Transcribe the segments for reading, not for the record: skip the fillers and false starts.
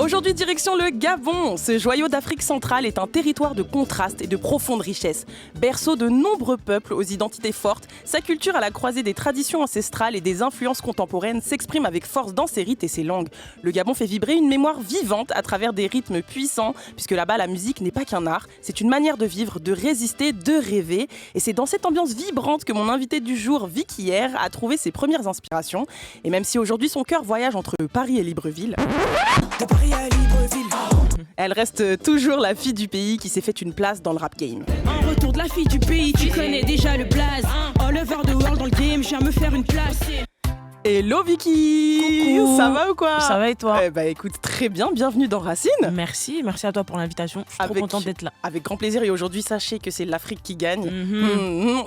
Aujourd'hui, direction le Gabon. Ce joyau d'Afrique centrale est un territoire de contraste et de profonde richesse. Berceau de nombreux peuples aux identités fortes, sa culture à la croisée des traditions ancestrales et des influences contemporaines s'exprime avec force dans ses rites et ses langues. Le Gabon fait vibrer une mémoire vivante à travers des rythmes puissants, puisque là-bas, la musique n'est pas qu'un art, c'est une manière de vivre, de résister, de rêver. Et c'est dans cette ambiance vibrante que mon invité du jour, Vicky hier, a trouvé ses premières inspirations. Et même si aujourd'hui son cœur voyage entre Paris et Libreville, elle reste toujours la fille du pays qui s'est fait une place dans le rap game. En retour de la fille du pays, tu connais déjà le blaze. All over the world dans le game, je viens me faire une place. Hello Vicky. Coucou. Ça va ou quoi? Ça va et toi? Écoute, très bien, bienvenue dans Racine. Merci à toi pour l'invitation, je suis trop contente d'être là. Avec grand plaisir, et aujourd'hui sachez que c'est l'Afrique qui gagne.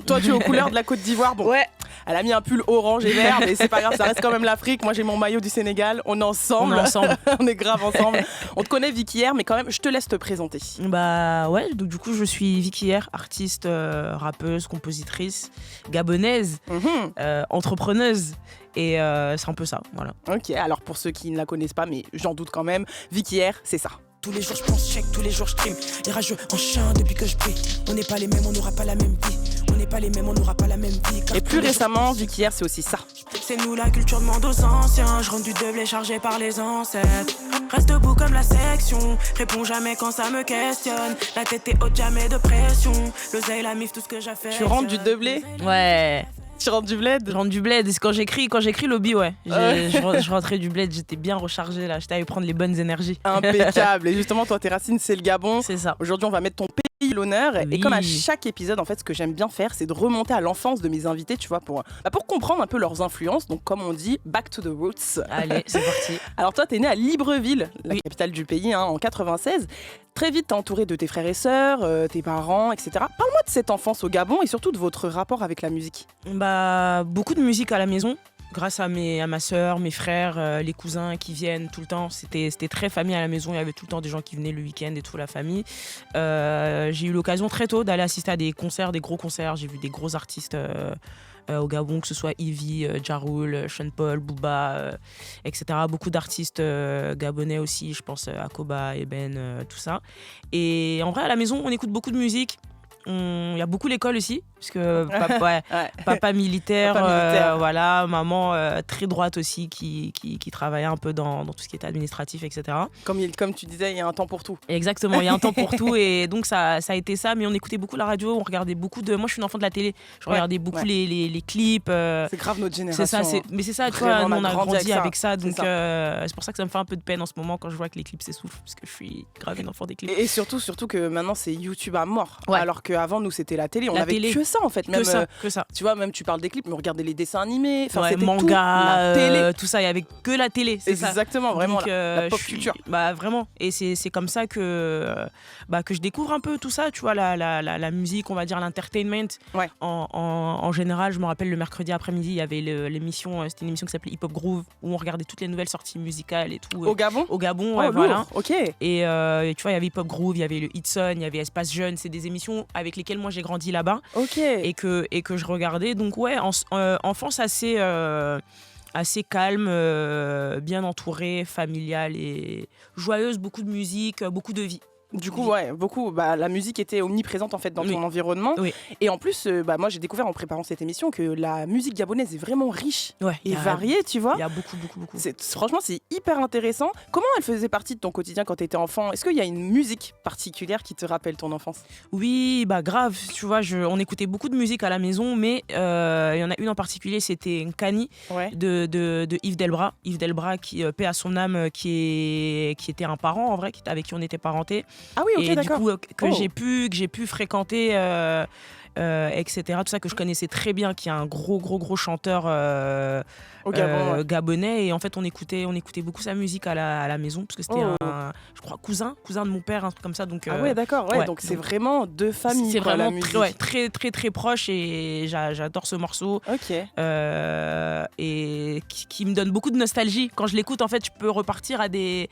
Toi tu es aux couleurs de la Côte d'Ivoire, bon. Ouais. Elle a mis un pull orange et vert, mais c'est pas grave, ça reste quand même l'Afrique. Moi j'ai mon maillot du Sénégal, on est ensemble. On est grave ensemble. On te connaît Vicky hier, mais quand même je te laisse te présenter. Bah ouais, donc du coup je suis Vicky hier, artiste, rappeuse, compositrice, gabonaise, entrepreneuse. Et c'est un peu ça, voilà. Ok, alors pour ceux qui ne la connaissent pas, mais j'en doute quand même, Vicky hier, c'est ça. Tous les jours je pense check, tous les jours je stream. Les rageux en chien depuis que je brille. On n'est pas les mêmes, on n'aura pas la même vie. On n'est pas les mêmes, on n'aura pas la même vie. Et plus récemment, Vicky hier, c'est aussi ça. C'est nous la culture demande aux anciens. Je rentre du deblé chargé par les ancêtres. Reste debout comme la section. Réponds jamais quand ça me questionne. La tête est haute, jamais de pression. L'oseille, la mif, tout ce que j'ai fait. Tu rentres du deblé? Ouais. Tu rentres du bled? Je rentre du bled, quand j'écris lobby, ouais. Je rentrais du bled, j'étais bien rechargée là, j'étais allée prendre les bonnes énergies. Impeccable. Et justement, toi, tes racines, c'est le Gabon. C'est ça. Aujourd'hui, on va mettre ton pays à l'honneur. Oui. Et comme à chaque épisode, en fait, ce que j'aime bien faire, c'est de remonter à l'enfance de mes invités, tu vois, pour comprendre un peu leurs influences. Donc, comme on dit, back to the roots. Allez, c'est parti. Alors, toi, t'es né à Libreville, la capitale du pays, en 96. Très vite, t'es entouré de tes frères et sœurs, tes parents, etc. Parle-moi de cette enfance au Gabon et surtout de votre rapport avec la musique. Bah, beaucoup de musique à la maison, grâce à ma sœur, mes frères, les cousins qui viennent tout le temps. C'était très famille à la maison, il y avait tout le temps des gens qui venaient le week-end et tout, la famille. J'ai eu l'occasion très tôt d'aller assister à des concerts, des gros concerts. J'ai vu des gros artistes au Gabon, que ce soit Ivy, Ja Rule, Sean Paul, Booba, etc. Beaucoup d'artistes gabonais aussi, je pense à Koba, Eben, tout ça. Et en vrai, à la maison, on écoute beaucoup de musique. Il y a beaucoup l'école aussi, parce que papa militaire, voilà, maman très droite aussi, qui travaillait un peu dans tout ce qui était administratif, etc. Comme tu disais, il y a un temps pour tout. Exactement, il y a un temps pour tout, et donc ça a été ça, mais on écoutait beaucoup la radio, on regardait beaucoup de... Moi je suis une enfant de la télé, je regardais beaucoup les clips. C'est grave notre génération. C'est ça, mais c'est ça, tu vois, on a grandi avec ça, donc c'est pour ça que ça me fait un peu de peine en ce moment quand je vois que les clips s'essoufflent, parce que je suis grave une enfant des clips. Et surtout que maintenant c'est YouTube à mort, alors qu'avant nous c'était la télé, on avait que ça en fait. Même, que ça. Tu vois, même tu parles des clips, mais on regardait les dessins animés, c'était manga, tout, la télé. Tout ça, il y avait que la télé, c'est ça. Exactement, vraiment, donc, la pop culture. Bah vraiment, et c'est comme ça que je découvre un peu tout ça, tu vois, la musique, on va dire l'entertainment. Ouais. En général, je me rappelle le mercredi après-midi, il y avait l'émission, c'était une émission qui s'appelait Hip Hop Groove, où on regardait toutes les nouvelles sorties musicales et tout. Au Gabon, ouais, voilà. Ok. Et tu vois, il y avait Hip Hop Groove, il y avait le Hitson, il y avait Espace Jeune, c'est des émissions avec lesquelles moi j'ai grandi là-bas. Ok. Et que je regardais. Donc ouais, enfance assez calme, bien entourée, familiale et joyeuse, beaucoup de musique, beaucoup de vie. Du coup, beaucoup. La musique était omniprésente en fait dans ton environnement. Oui. Et en plus, moi j'ai découvert en préparant cette émission que la musique gabonaise est vraiment riche et variée, tu vois. Il y a beaucoup. Franchement, c'est hyper intéressant. Comment elle faisait partie de ton quotidien quand tu étais enfant? Est-ce qu'il y a une musique particulière qui te rappelle ton enfance? Oui, grave. Tu vois, on écoutait beaucoup de musique à la maison, mais il y en a une en particulier, c'était Nkani de Yves Delbras. Yves Delbras, qui paix à son âme, qui était un parent en vrai, avec qui on était parentés. Ah oui, ok, et d'accord. Du coup, que j'ai pu fréquenter, etc. Tout ça que je connaissais très bien, qui est un gros chanteur au Gabon, gabonais. Et en fait, on écoutait beaucoup sa musique à la maison, parce que c'était je crois, cousin de mon père, un truc comme ça. Donc, ah ouais, d'accord. Donc c'est vraiment deux familles. C'est vraiment très très proche, et j'adore ce morceau. Ok. Et qui me donne beaucoup de nostalgie. Quand je l'écoute, en fait, je peux repartir à des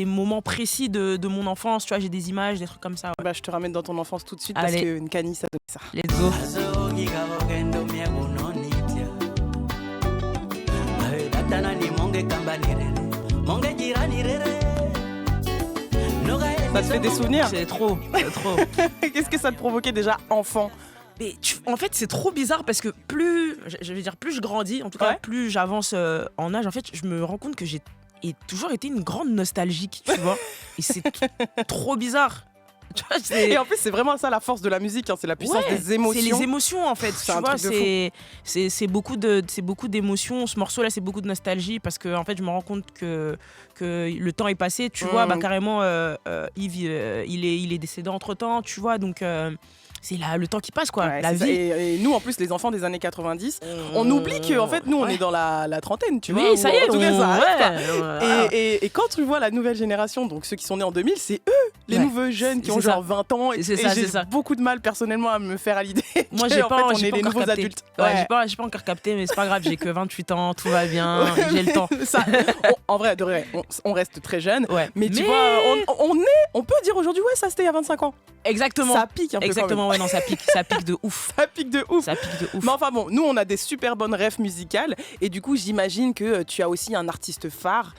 moments précis de mon enfance. Tu vois, j'ai des images, des trucs comme ça. Je te ramène dans ton enfance tout de suite. Allez. Parce que Nkani, ça donne ça. Let's go. Ça te fait des souvenirs? C'est trop. Qu'est-ce que ça te provoquait déjà enfant? Mais en fait, c'est trop bizarre parce que plus je grandis, en tout cas, plus j'avance en âge, en fait, je me rends compte que j'ai toujours été une grande nostalgique, tu vois. Et c'est trop bizarre. Tu vois, et en plus, c'est vraiment ça la force de la musique, hein, c'est la puissance des émotions. C'est les émotions en fait. Tu vois, c'est beaucoup d'émotions. Ce morceau-là, c'est beaucoup de nostalgie parce que en fait, je me rends compte que le temps est passé. Tu vois, carrément, Yves, il est décédé entre temps. Tu vois, donc. C'est le temps qui passe, quoi, la vie. Et nous, en plus, les enfants des années 90, on oublie qu'en fait, nous, on est dans la trentaine, tu vois. Oui, ça y est, et quand tu vois la nouvelle génération, donc ceux qui sont nés en 2000, c'est eux, les nouveaux jeunes qui ont genre 20 ans. Et j'ai beaucoup de mal, personnellement, à me faire à l'idée. Moi, j'ai pas, on est les nouveaux adultes. J'ai pas encore capté, mais c'est pas grave, j'ai que 28 ans, tout va bien, j'ai le temps. En vrai, on reste très jeunes, mais tu vois, on peut dire aujourd'hui, ça c'était il y a 25 ans. Exactement. Ça pique un peu. Exactement, non, ça pique de ouf. Ça pique de ouf. Mais enfin bon, nous on a des super bonnes rêves musicales et du coup j'imagine que tu as aussi un artiste phare.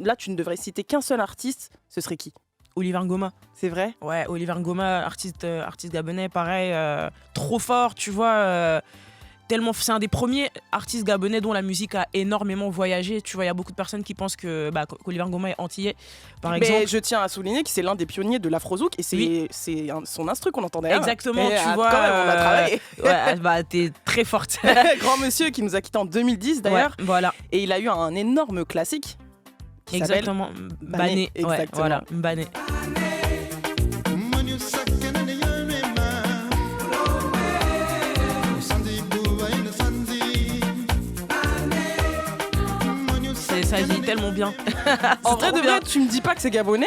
Là tu ne devrais citer qu'un seul artiste, ce serait qui? Oliver Ngoma. C'est vrai? Ouais, Oliver Ngoma, artiste gabonais, pareil, trop fort, tu vois. Tellement, c'est un des premiers artistes gabonais dont la musique a énormément voyagé. Tu vois, il y a beaucoup de personnes qui pensent qu'Oliver Ngoma est antillais, par exemple. Mais je tiens à souligner que c'est l'un des pionniers de l'afrozouk et c'est son instru qu'on entend derrière. Exactement, et tu vois. Quand même, on a travaillé. T'es très forte. Grand monsieur qui nous a quittés en 2010 d'ailleurs. Ouais, voilà. Et il a eu un énorme classique. Exactement. Bané. Exactement. Voilà, Bané. Ça vit tellement bien. En vrai de vrai, tu me dis pas que c'est gabonais,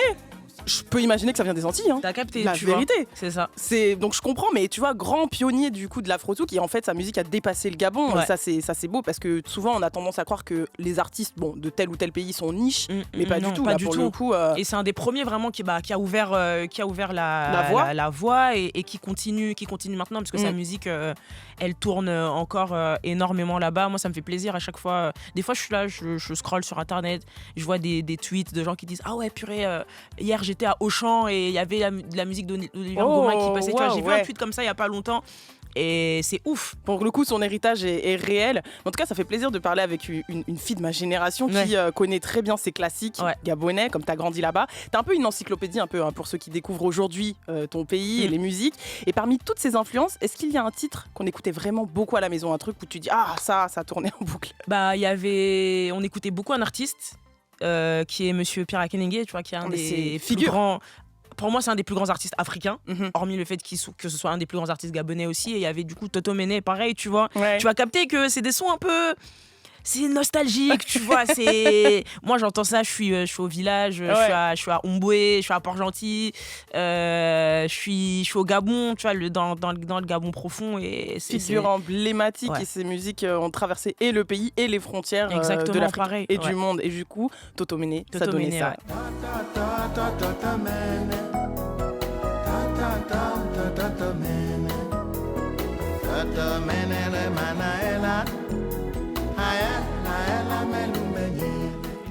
je peux imaginer que ça vient des Antilles. Hein. T'as capté, la vérité. Vois, c'est ça. Donc je comprends, mais tu vois, grand pionnier du coup de l'afrozouk, et en fait sa musique a dépassé le Gabon. Ouais. Et ça c'est beau parce que souvent on a tendance à croire que les artistes de tel ou tel pays sont niches, mais pas du tout. Pas là, du pour tout. Le coup, Et c'est un des premiers vraiment qui a ouvert la voie et qui continue maintenant parce que sa musique elle tourne encore énormément là-bas. Moi ça me fait plaisir à chaque fois. Des fois je suis là, je scrolle sur internet, je vois des tweets de gens qui disent ah ouais purée, hier j'étais à Auchan et il y avait de la musique d'Oliver Ngoma qui passait. Tu vois, j'ai vu un tweet comme ça il y a pas longtemps. Et c'est ouf. Pour le coup, son héritage est réel. En tout cas, ça fait plaisir de parler avec une fille de ma génération qui connaît très bien ses classiques gabonais, comme tu as grandi là-bas. Tu es un peu une encyclopédie pour ceux qui découvrent aujourd'hui ton pays et les musiques. Et parmi toutes ces influences, est-ce qu'il y a un titre qu'on écoutait vraiment beaucoup à la maison, un truc où tu dis ah ça tournait en boucle? On écoutait beaucoup un artiste qui est Monsieur Pierre Akenenge, tu vois, qui est un des plus grands. Pour moi, c'est un des plus grands artistes africains, hormis le fait que ce soit un des plus grands artistes gabonais aussi. Et il y avait du coup Toto Mene, pareil, tu vois. Ouais. Tu vas capter que c'est des sons un peu... C'est nostalgique, tu vois. Moi, j'entends ça, je suis au village, je suis à Omboué, je suis à Port-Gentil, je suis au Gabon, tu vois, dans le Gabon profond. Et figure emblématique et ces musiques ont traversé et le pays et les frontières de l'Afrique et du monde. Et du coup, Toto Mene, ça donnait ça.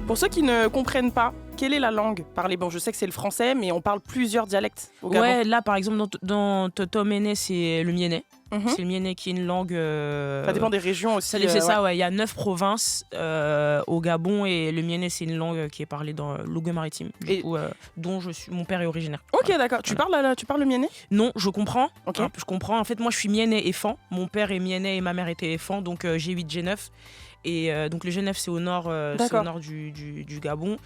Pour ceux qui ne comprennent pas, quelle est la langue parlée? Bon, je sais que c'est le français, mais on parle plusieurs dialectes au Gabon. Ouais, là, par exemple, dans Toto Mene, c'est le mienais. C'est le mienais qui est une langue... Ça dépend des régions aussi. C'est ça, ouais. Il y a 9 provinces au Gabon et le mienais, c'est une langue qui est parlée dans l'Ogo maritime, dont mon père est originaire. Ok, d'accord. Tu parles le mienais? Non, je comprends. Okay. Je comprends. En fait, moi, je suis mienais et fan. Mon père est mienais et ma mère était fan, donc G8, G9. Et donc le G9 c'est au nord, du Gabon.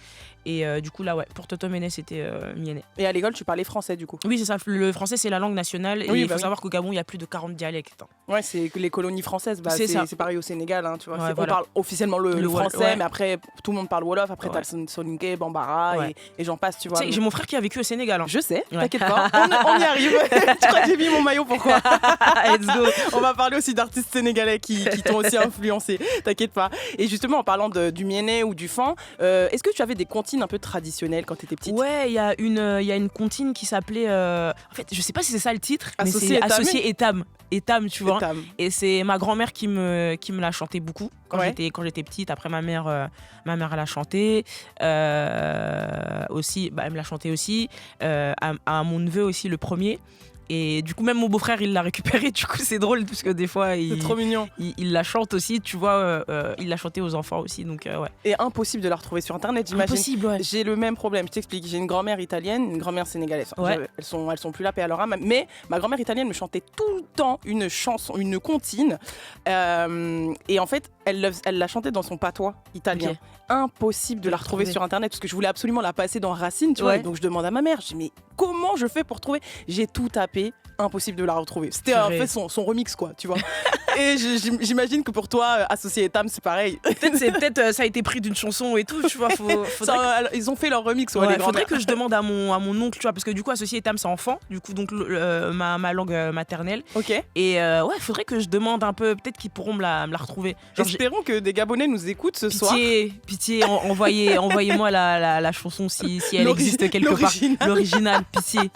Et du coup là pour Toto Mene c'était mienais. Et à l'école tu parlais français du coup? Oui c'est ça, le français c'est la langue nationale. Et il faut savoir qu'au Gabon il y a plus de 40 dialectes. Ouais, c'est que les colonies françaises, c'est pareil au Sénégal, hein, tu vois. Ouais, on parle officiellement le français, mais après tout le monde parle Wolof, après t'as le Soninké, Bambara et j'en passe, tu vois. J'ai mon frère qui a vécu au Sénégal. Hein. Je sais, t'inquiète pas, on y arrive. Tu crois que j'ai mis mon maillot, pourquoi? Let's go. On va parler aussi d'artistes sénégalais qui t'ont aussi influencé, t'inquiète pas. Et justement, en parlant du miéné ou du fan, est-ce que tu avais des comptines un peu traditionnelles quand tu étais petite? Ouais, il y a une comptine qui s'appelait... En fait, je sais pas si c'est ça le titre, mais Associé c'est Etam. Associé Etam. Etam, tu vois. Etam. Et c'est ma grand-mère qui me l'a chanté beaucoup quand Ouais. j'étais petite. Après, ma mère elle a chanté aussi. Bah, elle me l'a chanté aussi. À mon neveu aussi, le premier. Et du coup, même mon beau-frère, il l'a récupéré. Du coup, c'est drôle parce que des fois, C'est trop mignon. il la chante aussi, tu vois. Il l'a chanté aux enfants aussi, donc ouais. Et impossible de la retrouver sur Internet, j'imagine. Impossible, ouais. J'ai le même problème, je t'explique. J'ai une grand-mère italienne, une grand-mère sénégalaise. Ouais. Elles sont plus là, paix à leur âme. Mais ma grand-mère italienne me chantait tout le temps une chanson, une comptine. Et en fait, elle l'a chantée dans son patois italien. Ok. Impossible de la retrouver sur Internet parce que je voulais absolument la passer dans Racine, tu vois. Ouais. Et donc je demande à ma mère, je dis mais comment je fais pour trouver? J'ai tout tapé, impossible de la retrouver. C'était en Purée. fait son remix, quoi, tu vois. Et j'imagine que pour toi, Associé Etam, c'est pareil. Peut-être ça a été pris d'une chanson et tout, tu vois. Ils ont fait leur remix, Ouais, les faudrait grands-mères. que je demande à mon oncle, tu vois, parce que du coup, Associé Etam, c'est enfant, du coup, donc ma langue maternelle. Ok. Et ouais, faudrait que je demande un peu, peut-être qu'ils pourront me la retrouver. Genre, Espérons que des Gabonais nous écoutent ce soir. Pitié, envoyez-moi la chanson si elle existe quelque part. L'original, pitié.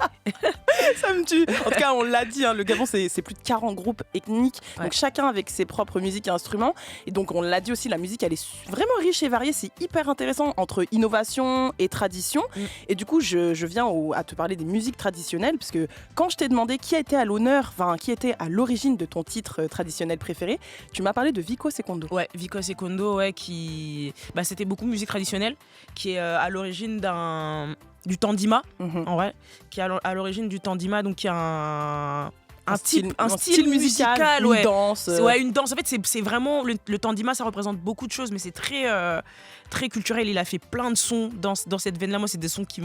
Ça me tue. En tout cas, on l'a dit, hein, le Gabon, c'est plus de 40 groupes ethniques, Ouais. donc chacun avec ses propres musiques et instruments. Et donc, on l'a dit aussi, la musique, elle est vraiment riche et variée. C'est hyper intéressant entre innovation et tradition. Et du coup, je viens à te parler des musiques traditionnelles, parce que quand je t'ai demandé qui était à l'origine de ton titre traditionnel préféré, tu m'as parlé de Vico Secondo. Ouais, Vico Secondo, ouais, c'était beaucoup musique traditionnelle, qui est à l'origine du tandima, Mhm. en vrai, qui est à l'origine du tandima, donc qui a un style musical, une ouais. danse. Ouais, une danse. En fait, c'est vraiment le tandima, ça représente beaucoup de choses, mais c'est très culturel. Il a fait plein de sons dans cette veine-là. Moi, c'est des sons qui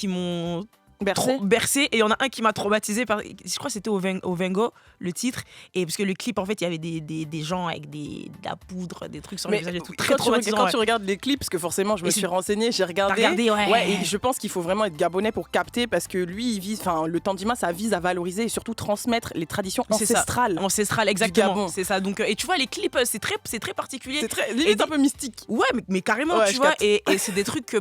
m'ont Bercé. bercé, et il y en a un qui m'a traumatisé je crois que c'était au Vengo, le titre, et parce que le clip, en fait, il y avait des gens avec de la poudre, des trucs sur le Mais visage et tout, quand très traumatisant. tu regardes les clips, parce que forcément je me Et suis renseignée, j'ai regardé. T'as regardé, ouais. Et je pense qu'il faut vraiment être gabonais pour capter, parce que lui, le tandima, ça vise à valoriser et surtout transmettre les traditions C'est ça. ancestrales. Ancestral, Gabon. exactement, c'est ça. Donc, et tu vois, les clips, c'est très particulier. C'est très limite un peu mystique. Ouais, mais carrément, Ouais, tu je vois, capte. et c'est des trucs que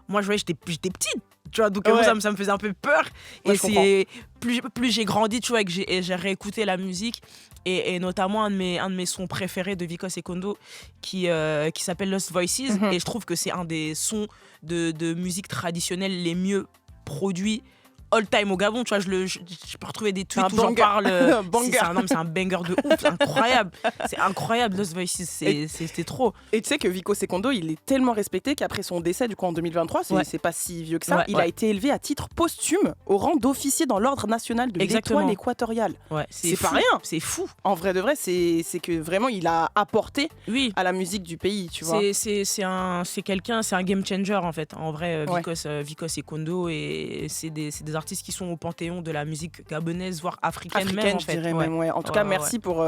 moi je voyais, j'étais petite, tu vois, donc Ouais. moi, ça me faisait un peu peur. Ouais, Et je comprends. c'est plus j'ai grandi, tu vois, et que j'ai réécouté la musique, et notamment un de mes sons préférés de Vico Secondo qui s'appelle Lost Voices, Mhm. et je trouve que c'est un des sons de musique traditionnelle les mieux produits all time au Gabon, tu vois. Je peux retrouver des tweets Un où j'en banger. parle. Un banger. C'est un banger de ouf, c'est incroyable Lost Voices, c'était trop. Et tu sais que Vico Secondo, il est tellement respecté qu'après son décès, du coup en 2023, Ouais. c'est pas si vieux que ça, Ouais, il ouais. a été élevé à titre posthume au rang d'officier dans l'ordre national de Exactement. l'étoile équatoriale. Ouais, C'est pas fou. rien. C'est fou. En vrai de vrai, c'est que vraiment il a apporté Oui. à la musique du pays, tu vois. C'est un game changer en fait. En vrai, Ouais. Vico Secondo, et c'est des artistes qui sont au panthéon de la musique gabonaise, voire africaine même, Africaine, en je fait. dirais Ouais. même, ouais. En tout Ouais, cas, ouais, merci pour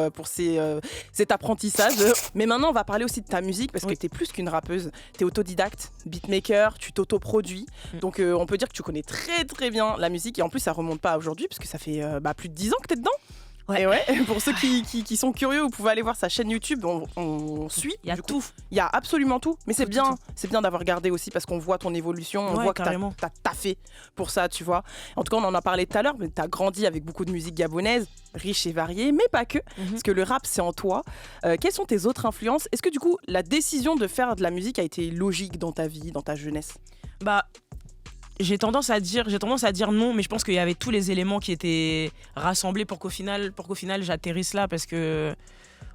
cet apprentissage. Mais maintenant, on va parler aussi de ta musique, parce que Oui. tu es plus qu'une rappeuse. Tu es autodidacte, beatmaker, tu t'autoproduis. Donc, on peut dire que tu connais très très bien la musique. Et en plus, ça remonte pas à aujourd'hui, parce que ça fait plus de 10 ans que tu es dedans. Ouais. Et ouais, pour ceux qui sont curieux, vous pouvez aller voir sa chaîne YouTube. On suit. Il y a du coup. tout. Il y a absolument tout. Mais c'est Tout, bien, tout. c'est bien d'avoir regardé aussi, parce qu'on voit ton évolution. On Ouais, voit que carrément. t'as taffé pour ça, tu vois. En tout cas, on en a parlé tout à l'heure, mais t'as grandi avec beaucoup de musique gabonaise, riche et variée, mais pas que. Parce que le rap, c'est en toi. Quelles sont tes autres influences? Est-ce que du coup, la décision de faire de la musique a été logique dans ta vie, dans ta jeunesse? Bah, j'ai tendance à dire non, mais je pense qu'il y avait tous les éléments qui étaient rassemblés pour qu'au final j'atterrisse là, parce que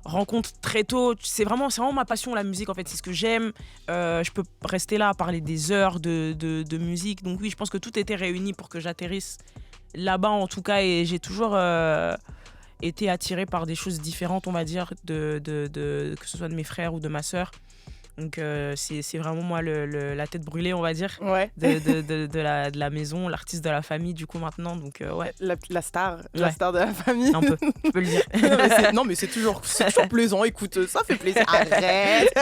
rencontre très tôt, c'est vraiment ma passion, la musique, en fait, c'est ce que j'aime. Je peux rester là à parler des heures de musique, donc oui, je pense que tout était réuni pour que j'atterrisse là-bas, en tout cas, et j'ai toujours été attirée par des choses différentes, on va dire, que ce soit de mes frères ou de ma sœur. Donc c'est vraiment moi la tête brûlée, on va dire, Ouais. de la maison, l'artiste de la famille, du coup, maintenant. Donc ouais, La star Ouais. de la famille. un peu, tu peux le dire. Non, mais c'est toujours plaisant. Écoute, ça fait plaisir. Arrête.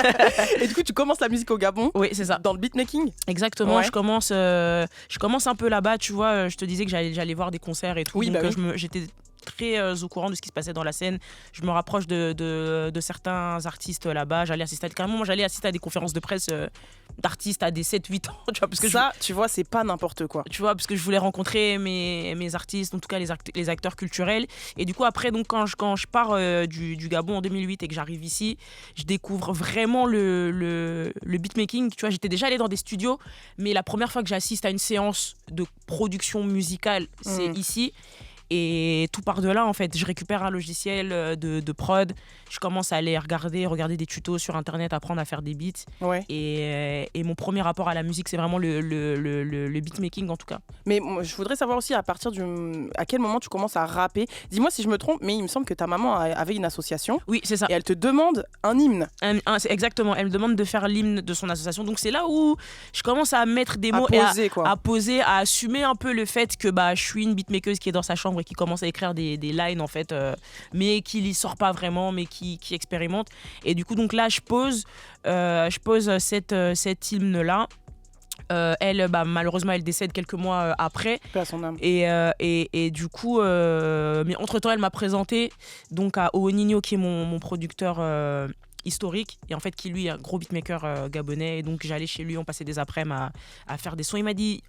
Et du coup, tu commences la musique au Gabon, Oui, c'est ça. dans le beatmaking. Exactement, Ouais. je commence un peu là-bas, tu vois. Je te disais que j'allais voir des concerts et tout. Oui, donc bah oui. très au courant de ce qui se passait dans la scène. Je me rapproche de certains artistes là-bas. J'allais assister à des conférences de presse d'artistes à des 7-8 ans. Tu vois, parce que tu vois, c'est pas n'importe quoi. Tu vois, parce que je voulais rencontrer mes artistes, en tout cas les acteurs culturels. Et du coup, après, donc, quand je pars du Gabon en 2008 et que j'arrive ici, je découvre vraiment le beatmaking. Tu vois, j'étais déjà allée dans des studios, mais la première fois que j'assiste à une séance de production musicale, c'est ici. Et tout part de là, en fait. Je récupère un logiciel de prod. Je commence à aller regarder des tutos sur Internet, apprendre à faire des beats. Ouais. Et mon premier rapport à la musique, c'est vraiment le beatmaking, en tout cas. Mais je voudrais savoir aussi à quel moment tu commences à rapper. Dis-moi si je me trompe, mais il me semble que ta maman avait une association. Oui, c'est ça. Et elle te demande un hymne. Exactement. Elle me demande de faire l'hymne de son association. Donc c'est là où je commence à mettre des mots à poser, à assumer un peu le fait que je suis une beatmakeuse qui est dans sa chambre et qui commence à écrire des lines en fait, mais qui n'y sort pas vraiment, mais qui expérimente. Et du coup, donc là, je pose cet hymne-là. Elle, malheureusement, elle décède quelques mois après. Paix à son âme. Et du coup, mais entre-temps, elle m'a présenté donc à Oonino, qui est mon producteur historique, et en fait qui lui est un gros beatmaker gabonais. Et donc j'allais chez lui, on passait des après-midi à faire des sons. Il m'a dit: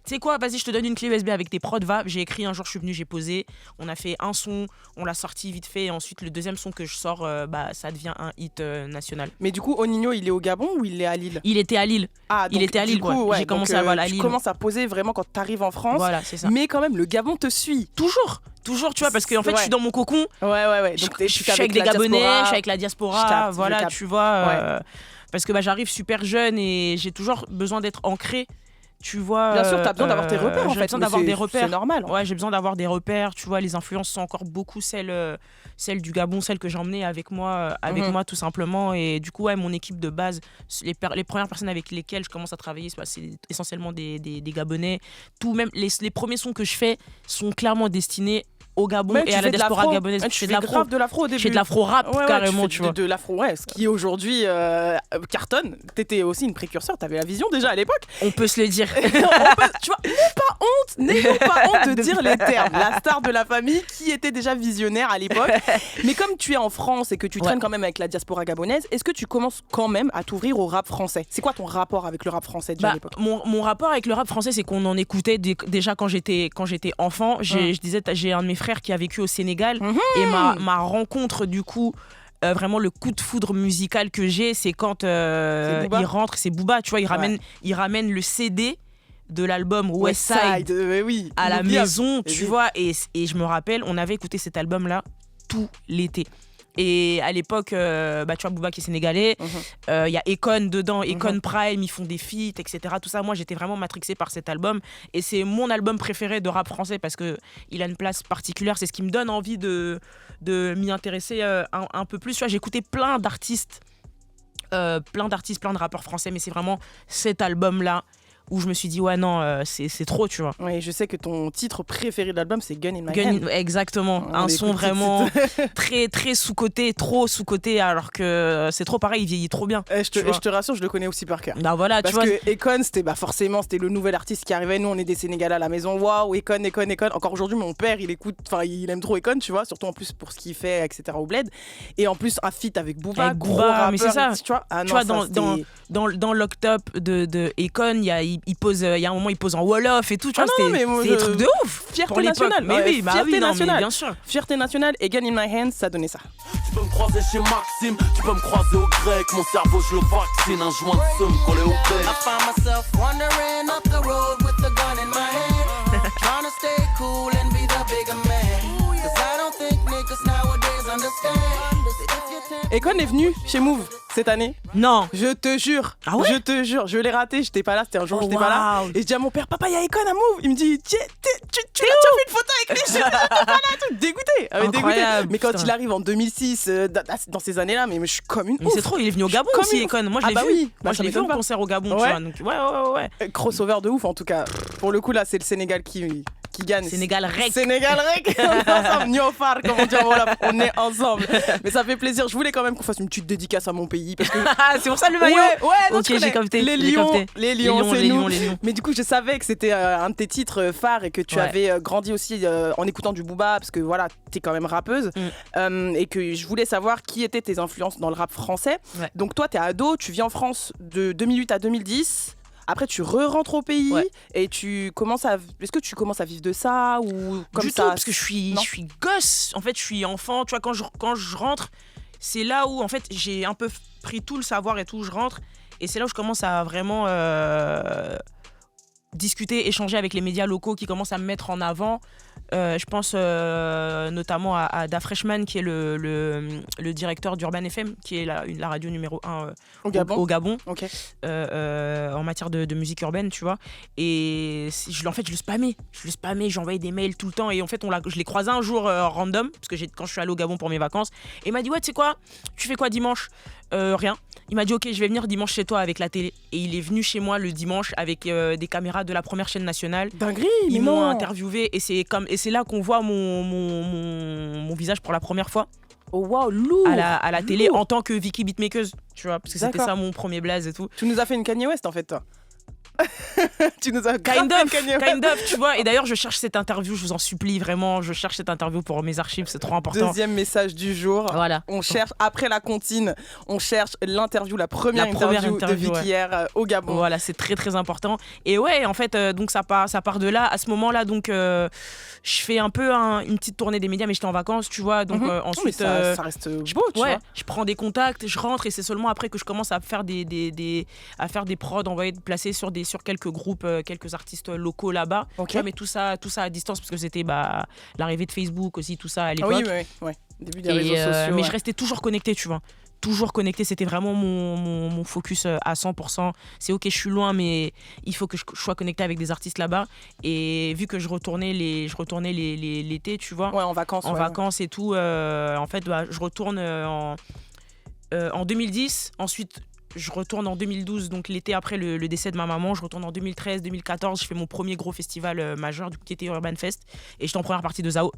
tu sais quoi, vas-y, je te donne une clé USB avec tes prods, va. J'ai écrit un jour, je suis venu, j'ai posé. On a fait un son, on l'a sorti vite fait. Et ensuite, le deuxième son que je sors, ça devient un hit national. Mais du coup, Oninho, il est au Gabon ou il est à Lille? Il était à Lille. Ah, donc, il était à Lille, coup, ouais. J'ai commencé à Lille. Tu commences à poser vraiment quand tu arrives en France. Voilà, c'est ça. Mais quand même, le Gabon te suit. Toujours, tu vois, parce qu'en fait, je suis dans mon cocon. Ouais. Donc, je suis avec des Gabonais, je suis avec la diaspora. Voilà, tu vois. Parce que j'arrive super jeune et j'ai toujours besoin d'être ancré. Tu vois, bien sûr, tu as besoin d'avoir tes repères en fait. J'ai besoin d'avoir des repères. C'est normal. Ouais, j'ai besoin d'avoir des repères. Tu vois, les influences sont encore beaucoup celles du Gabon, celles que j'emmenais avec moi tout simplement. Et du coup, mon équipe de base, les premières personnes avec lesquelles je commence à travailler, c'est essentiellement des Gabonais. Même les premiers sons que je fais sont clairement destinés au Gabon et à la diaspora gabonaise. Tu fais de l'afro au début. Je fais de l'afro-rap carrément, tu vois. De l'afro, ce qui aujourd'hui cartonne. T'étais aussi une précurseur, t'avais la vision déjà à l'époque. On peut se le dire. Tu vois, n'ayons pas honte de dire les termes. La star de la famille qui était déjà visionnaire à l'époque. Mais comme tu es en France et que tu traînes quand même avec la diaspora gabonaise, est-ce que tu commences quand même à t'ouvrir au rap français? C'est quoi ton rapport avec le rap français déjà à l'époque? Mon rapport avec le rap français, c'est qu'on en écoutait déjà quand j'étais enfant. Je disais, j'ai un de mes frères qui a vécu au Sénégal et ma rencontre du coup vraiment le coup de foudre musical que j'ai, c'est quand il rentre, c'est Booba, tu vois, il ramène le CD de l'album Westside à la maison, tu vois, et je me rappelle, on avait écouté cet album là tout l'été. Et à l'époque, tu vois, Booba qui est sénégalais, y a Akon dedans, Akon Prime, ils font des feats, etc. Tout ça, moi j'étais vraiment matrixée par cet album. Et c'est mon album préféré de rap français parce qu'il a une place particulière. C'est ce qui me donne envie de m'y intéresser un peu plus. Tu vois, j'ai écouté plein d'artistes, plein de rappeurs français, mais c'est vraiment cet album-là où je me suis dit c'est trop, tu vois. Oui, je sais que ton titre préféré de l'album c'est Gun in My Hand. Exactement, un son vraiment très très sous-coté, trop sous-coté, alors que c'est trop pareil, il vieillit trop bien. Je te rassure, je le connais aussi par cœur. Voilà, parce que Akon, c'était le nouvel artiste qui arrivait. Nous on est des Sénégalais à la maison, waouh, Akon. Encore aujourd'hui mon père il aime trop Akon, tu vois, surtout en plus pour ce qu'il fait, etc. au Bled. Et en plus un feat avec Booba, gros rappeur, mais c'est ça, tu vois, dans Locked Up de Akon, il pose, il y a un moment il pose en Wolof et tout, tu vois, c'était des trucs de ouf. Fierté nationale. Fierté nationale. Bien sûr. Fierté nationale et Gun in My Hand, ça donnait ça. Tu peux me croiser chez Maxime, tu peux me croiser au grec, mon cerveau je le vaccine, un joint de somme collé au bec. I find myself wandering up the road with the gun in my hand, trying to stay cool and be the bigger man, 'cause I don't think niggas nowadays understand. Akon est venu chez Move cette année. Non. Je te jure. Ah ouais? Je te jure. Je l'ai raté, j'étais pas là, c'était un jour où j'étais pas là. Et je dis à mon père, papa, il y a Akon à Move. Il me dit, tu as fait une photo avec lui, j'étais pas là, tout dégoûté. Mais quand il arrive en 2006, dans ces années-là, mais je suis comme une ouf. Mais c'est trop, il est venu au Gabon aussi, Akon. Moi je l'ai vu. Oui. Moi je l'ai vu en concert au Gabon, tu vois. Donc, ouais. Crossover de ouf en tout cas. Pour le coup là, c'est le Sénégal qui gagne. Sénégal Rec. Sénégal Rec. On est ensemble. Niofar, comme on dit en Wolof. On est ensemble. Mais ça fait plaisir. Je voulais quand même qu'on fasse une petite dédicace à mon pays. Parce que... c'est pour ça le maillot. Non, ok, j'ai capté. Les Lions, c'est nous. Les Lions. Mais du coup, je savais que c'était un de tes titres phares et que tu avais grandi aussi en écoutant du Booba, parce que voilà, t'es quand même rappeuse. Et que je voulais savoir qui étaient tes influences dans le rap français. Ouais. Donc toi, t'es ado, tu vis en France de 2008 à 2010. Après, tu rentres au pays et tu commences à... Est-ce que tu commences à vivre de ça ou comme du ça? Tout, parce que je suis gosse. En fait, je suis enfant. Tu vois, quand je rentre, c'est là où, en fait, j'ai un peu pris tout le savoir et tout. Je rentre et c'est là où je commence à vraiment discuter, échanger avec les médias locaux qui commencent à me mettre en avant. Je pense notamment à Da Freshman, qui est le directeur d'Urban FM, qui est la radio numéro 1 au Gabon okay. En matière de musique urbaine, tu vois. Et en fait, je le spammais, j'envoyais des mails tout le temps. Et en fait, je l'ai croisé un jour random, parce que quand je suis allé au Gabon pour mes vacances. Et il m'a dit, ouais, tu sais quoi, tu fais quoi dimanche? Rien. Il m'a dit, ok, je vais venir dimanche chez toi avec la télé. Et il est venu chez moi le dimanche avec des caméras de la première chaîne nationale. Dinguerie, ils m'ont interviewé et c'est là qu'on voit mon visage pour la première fois. Oh waouh, lourd. À la télé en tant que Vicky Beatmaker, tu vois, parce que c'était ça mon premier blaze et tout. Tu nous as fait une Kanye West en fait, toi. Tu nous as kind of, tu vois. Et d'ailleurs, je cherche cette interview, je vous en supplie vraiment, je cherche cette interview pour mes archives, c'est trop important. Deuxième message du jour. Voilà. On cherche, après la comptine, on cherche l'interview, la première interview de Vicky hier au Gabon. Voilà, c'est très très important. Et ouais, en fait, donc ça part de là. À ce moment-là, donc, je fais un peu une petite tournée des médias, mais j'étais en vacances, tu vois. Donc ensuite, ça reste beau, tu vois. Je prends des contacts, je rentre et c'est seulement après que je commence à faire des prods, envoyer placer sur quelques groupes, quelques artistes locaux là-bas. Okay. Tu vois, mais tout ça à distance parce que c'était l'arrivée de Facebook aussi, tout ça à l'époque. Oui. Début des réseaux sociaux. Mais je restais toujours connecté, tu vois. Toujours connecté, c'était vraiment mon focus à 100%. C'est ok, je suis loin, mais il faut que je sois connecté avec des artistes là-bas. Et vu que je retournais l'été, tu vois, en vacances et tout, en fait, je retourne en 2010. Ensuite, je retourne en 2012, donc l'été après le décès de ma maman. Je retourne en 2013, 2014. Je fais mon premier gros festival majeur, qui était Urban Fest. Et j'étais en première partie de Zao.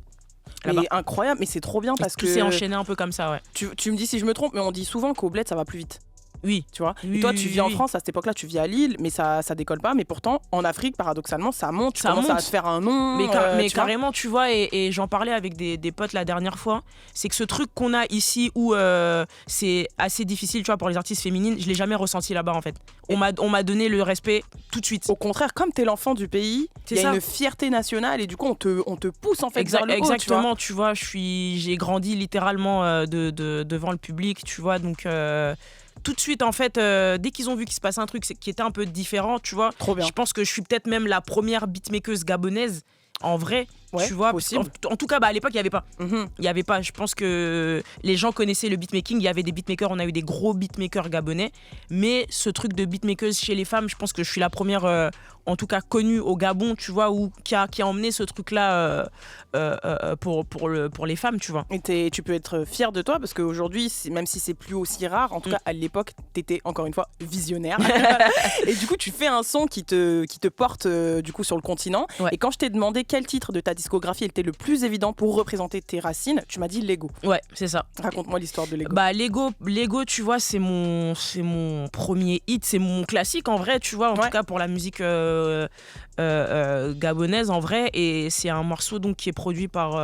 Mais incroyable, mais c'est trop bien parce que... Tout s'est enchaîné un peu comme ça, ouais. Tu me dis si je me trompe, mais on dit souvent qu'au bled, ça va plus vite. Oui. Tu vois. Et toi, tu vis en France, à cette époque-là, tu vis à Lille, mais ça décolle pas. Mais pourtant, en Afrique, paradoxalement, ça monte. Tu commences à se faire un nom. Mais carrément, tu vois, et j'en parlais avec des potes la dernière fois, c'est que ce truc qu'on a ici où c'est assez difficile, tu vois, pour les artistes féminines, je l'ai jamais ressenti là-bas, en fait. On m'a donné le respect tout de suite. Au contraire, comme t'es l'enfant du pays, il y a une fierté nationale et du coup, on te pousse en fait vers le haut. Exactement, tu vois, j'ai grandi littéralement devant le public, tu vois, donc... tout de suite, en fait, dès qu'ils ont vu qu'il se passait un truc qui était un peu différent, tu vois, je pense que je suis peut-être même la première beatmaker gabonaise, en vrai, tu vois. En tout cas, à l'époque, il n'y avait pas. Il y avait pas. Je pense que les gens connaissaient le beatmaking, il y avait des beatmakers, on a eu des gros beatmakers gabonais, mais ce truc de beatmakers chez les femmes, je pense que je suis la première... en tout cas connue au Gabon, tu vois, qui a emmené ce truc-là pour les femmes, tu vois. Et tu peux être fière de toi parce qu'aujourd'hui, même si c'est plus aussi rare, en tout cas à l'époque, t'étais encore une fois visionnaire. Et du coup, tu fais un son qui te porte du coup sur le continent. Ouais. Et quand je t'ai demandé quel titre de ta discographie était le plus évident pour représenter tes racines, tu m'as dit Lego. Ouais, c'est ça. Raconte-moi l'histoire de Lego. Lego, tu vois, c'est mon premier hit, c'est mon classique en vrai, tu vois, en tout cas pour la musique gabonaise en vrai, et c'est un morceau donc qui est produit par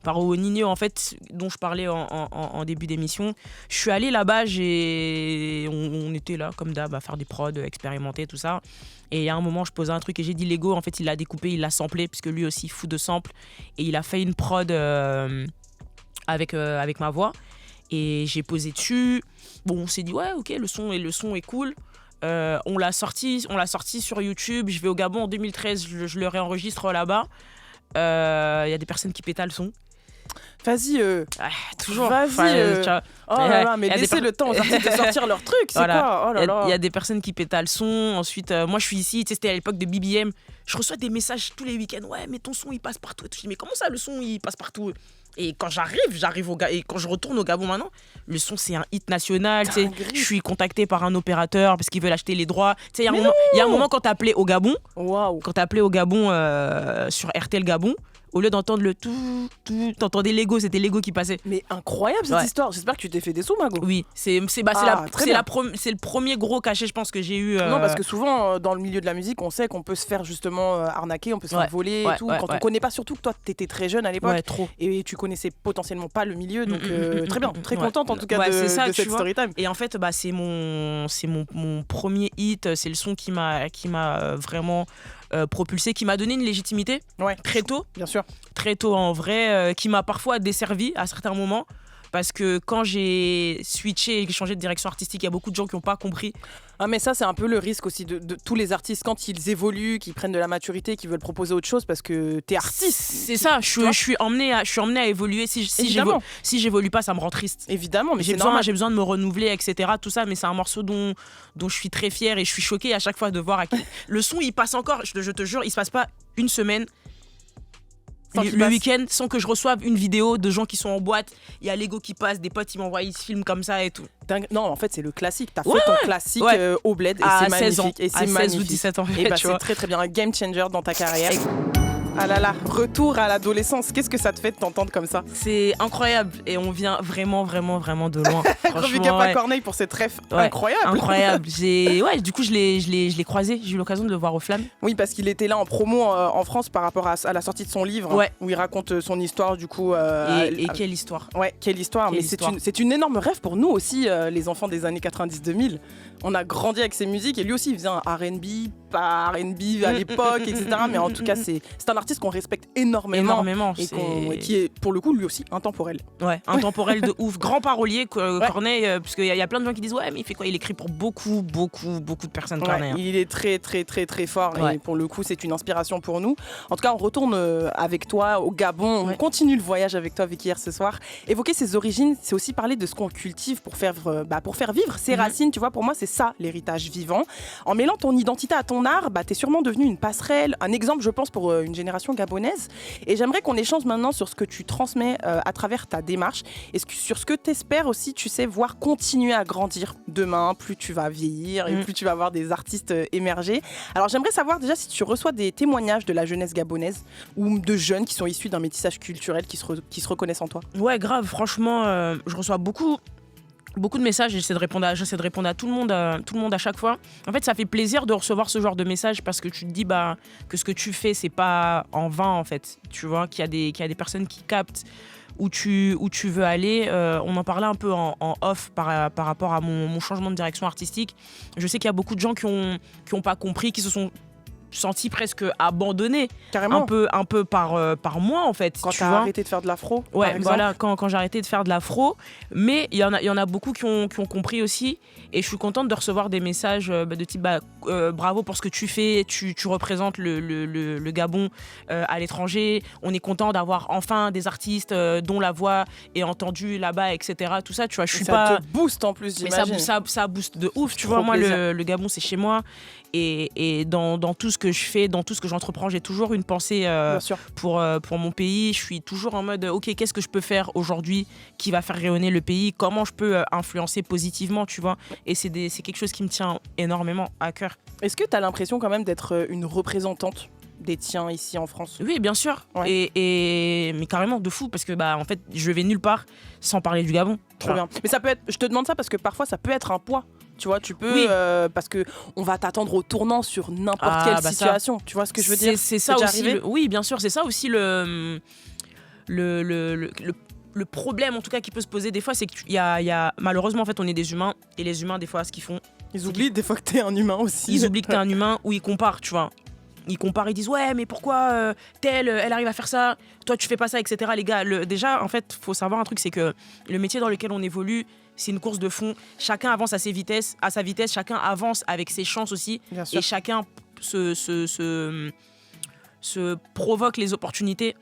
Oninio en fait, dont je parlais en début d'émission. Je suis allé là-bas, on était là comme d'hab à faire des prods, expérimenter tout ça, et il y a un moment je posais un truc et j'ai dit Lego, en fait il l'a découpé, il l'a samplé puisque lui aussi fou de sample, et il a fait une prod avec ma voix, et j'ai posé dessus. Bon, on s'est dit ouais ok, le son est cool. On l'a sorti sur YouTube. Je vais au Gabon en 2013, je le réenregistre là-bas. Il y a des personnes qui pétalent le son. Vas-y, toujours. Vas-y. Oh là là, mais y a des laissez le temps aux artistes de sortir leur truc, c'est quoi? Oh là là. Il y a des personnes qui pétalent le son. Ensuite, moi, je suis ici, tu sais, c'était à l'époque de BBM. Je reçois des messages tous les week-ends. Ouais, mais ton son, il passe partout. Et tout. Je dis, mais comment ça, le son, il passe partout? Et quand j'arrive et quand je retourne au Gabon maintenant, le son, c'est un hit national. Tu sais, je suis contacté par un opérateur parce qu'ils veulent acheter les droits. Tu sais, il y a un moment quand t'as appelé au Gabon, sur RTL Gabon, au lieu d'entendre le tout, t'entendais Lego, c'était Lego qui passait. Mais incroyable cette histoire. J'espère que tu t'es fait des sous, Mago. Oui, c'est le premier gros cachet, je pense, que j'ai eu. Non, parce que souvent, dans le milieu de la musique, on sait qu'on peut se faire justement arnaquer, on peut se faire voler et tout. Quand on connaît pas, surtout que toi, t'étais très jeune à l'époque. Ouais, trop. Et tu connaissais potentiellement pas le milieu. Donc, très bien, très contente en tout cas de ça, cette story time. Et en fait, c'est mon premier hit. C'est le son qui m'a vraiment propulsé, qui m'a donné une légitimité très tôt. Bien sûr. Très tôt en vrai, qui m'a parfois desservi à certains moments. Parce que quand j'ai switché et que j'ai changé de direction artistique, il y a beaucoup de gens qui n'ont pas compris. Ah mais ça c'est un peu le risque aussi de tous les artistes quand ils évoluent, qu'ils prennent de la maturité, qu'ils veulent proposer autre chose parce que t'es artiste. C'est ça, je suis emmenée à évoluer. Si j'évolue pas, ça me rend triste. Évidemment, mais j'ai besoin de me renouveler, etc. Tout ça, mais c'est un morceau dont je suis très fière et je suis choquée à chaque fois de voir le son il passe encore. Je te jure, il se passe pas une semaine. Le week-end, sans que je reçoive une vidéo de gens qui sont en boîte, il y a Lego qui passe, des potes ils m'envoient, ils se filment comme ça et tout. Non, en fait, c'est le classique. T'as fait ton classique au bled et c'est magnifique. Et c'est 16 ou 17 ans. Et c'est très très bien, un game changer dans ta carrière. Ah là là, retour à l'adolescence. Qu'est-ce que ça te fait de t'entendre comme ça? C'est incroyable et on vient vraiment de loin. Gros cap à Corneille pour cette ref incroyable. Incroyable. Du coup, je l'ai croisé. J'ai eu l'occasion de le voir aux Flammes. Oui, parce qu'il était là en promo en France par rapport à la sortie de son livre, où il raconte son histoire du coup. Et quelle histoire. Ouais, quelle histoire. Mais c'est une énorme rêve pour nous aussi, les enfants des années 90-2000. On a grandi avec ses musiques et lui aussi il faisait un R&B, pas R&B à l'époque, etc. Mais en tout cas, c'est un artiste qu'on respecte énormément et qui est pour le coup lui aussi intemporel. Ouais, intemporel de ouf. Grand parolier, Corneille, parce qu'il y a plein de gens qui disent ouais, mais il fait quoi? Il écrit pour beaucoup de personnes, Corneille. Il est très très très très fort et pour le coup c'est une inspiration pour nous. En tout cas, on retourne avec toi au Gabon, on continue le voyage avec toi, Vicky, hier ce soir. Évoquer ses origines, c'est aussi parler de ce qu'on cultive pour faire vivre ses racines. Tu vois, pour moi c'est ça l'héritage vivant. En mêlant ton identité à ton art, t'es sûrement devenu une passerelle, un exemple je pense pour une génération gabonaise. Et j'aimerais qu'on échange maintenant sur ce que tu transmets à travers ta démarche et sur ce que tu espères aussi, tu sais, voir continuer à grandir demain. Plus tu vas vieillir et plus tu vas voir des artistes émerger. Alors j'aimerais savoir déjà si tu reçois des témoignages de la jeunesse gabonaise ou de jeunes qui sont issus d'un métissage culturel qui se reconnaissent en toi. Ouais, grave, franchement, je reçois beaucoup de messages et j'essaie de répondre à tout le monde à chaque fois. En fait, ça fait plaisir de recevoir ce genre de messages parce que tu te dis que ce que tu fais, c'est pas en vain en fait. Tu vois, qu'il y a des personnes qui captent où tu veux aller. On en parlait un peu en off par rapport à mon changement de direction artistique. Je sais qu'il y a beaucoup de gens qui ont pas compris, qui se sont senti presque abandonné. Carrément. Un peu par moi en fait. Quand tu as arrêté de faire de l'afro, ouais, voilà, quand j'ai arrêté de faire de l'afro. Mais il y en a beaucoup qui ont compris aussi. Et je suis contente de recevoir des messages de type bravo pour ce que tu fais, tu représentes le Gabon à l'étranger. On est content d'avoir enfin des artistes dont la voix est entendue là-bas, etc. Tout ça, tu vois, je suis pas. Ça te booste en plus, j'imagine. Mais ça booste de ouf, tu vois. Moi, le Gabon, c'est chez moi. Et dans tout ce que je fais, dans tout ce que j'entreprends, j'ai toujours une pensée pour mon pays. Je suis toujours en mode, ok, qu'est-ce que je peux faire aujourd'hui qui va faire rayonner le pays? Comment je peux influencer positivement, tu vois? Et c'est quelque chose qui me tient énormément à cœur. Est-ce que tu as l'impression quand même d'être une représentante des tiens ici en France? Oui, bien sûr. Ouais. Mais carrément de fou parce que en fait, je vais nulle part sans parler du Gabon. Trop bien. Mais ça peut être, je te demande ça parce que parfois ça peut être un poids. Tu vois, tu peux, parce que on va t'attendre au tournant sur n'importe quelle situation. Tu vois ce que je veux dire? C'est ça aussi. Oui, bien sûr, c'est ça aussi le problème en tout cas qui peut se poser des fois, c'est qu'il y a malheureusement en fait on est des humains et les humains des fois ce qu'ils font, ils oublient des fois que t'es un humain aussi. Ils oublient que t'es un humain ou ils comparent, tu vois. Ils comparent, ils disent ouais mais pourquoi telle elle arrive à faire ça, toi tu fais pas ça, etc. Les gars, déjà en fait faut savoir un truc, c'est que le métier dans lequel on évolue, c'est une course de fond. Chacun avance à sa vitesse, chacun avance avec ses chances aussi. Et chacun se provoque les opportunités